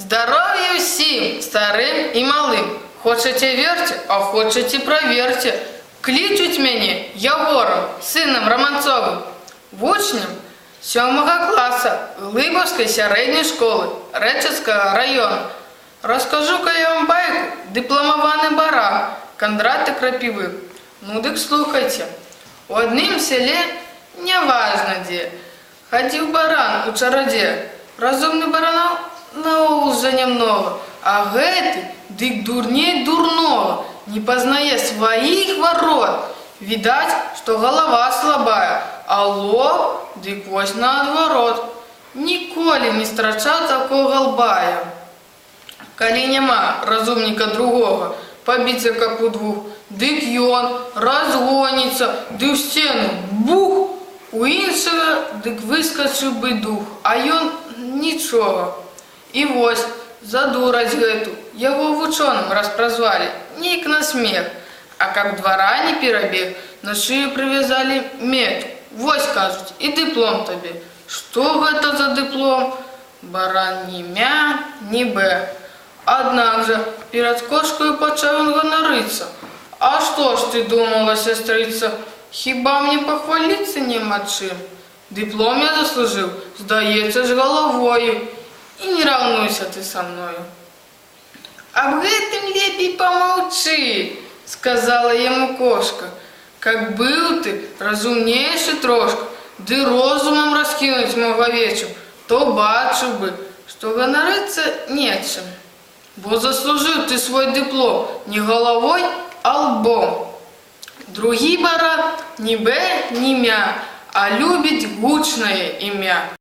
Здоров'я всім, старим і малим. Хочете вірте, а хочете проверте. Кличуть мене Явором, сином Романцовим, учнем 7 класу Глибовської середньої школи Речицького району. Розкажу-ка я вам байку «Дипломований баран» Кондрата Крапивы. Ну так слухайте. У однім селі, неважно де, ходив баран у чародея. Разумний барана наогул за немного, а гэты, дык дурней дурного, не познае своих ворот. Видать, что голова слабая, а лоб, дык вось наадварот. Ніколі не страчаў такого голбая. Калі няма разумніка другого, побіцца как у двух, дык ён разгоніцца, ды ў сцену бух, у іншага дык выскачыў бы дух, а ён нічога. І вось, за дураць гэту, яго вучоным распразвалі, нейк на смех. А каб двара не перабег, на шыю прывязалі метку. Вось, кажуць, і дыплом табе. Што гэта за дыплом? Баран ні мя, ні бэ. Аднак жа, перад кошкаю пачаў ён ганарыцца. А што ж ты думала, сястрыца, хіба мне пахваліцца няма чым? Дыплом я заслужыў, здаецца ж, галавою. И не раўнуйся ты со мною. Аб гэтым лепей помолчи, сказала ему кошка. Как был ты разумнейший трошка, ды розумом раскинуть мог овечу, то бачу бы, что ганарыцца нечым. Бо заслужил ты свой диплом не головой, а лбом. Другі баран ни бэ, ни мя, а любить гучное имя.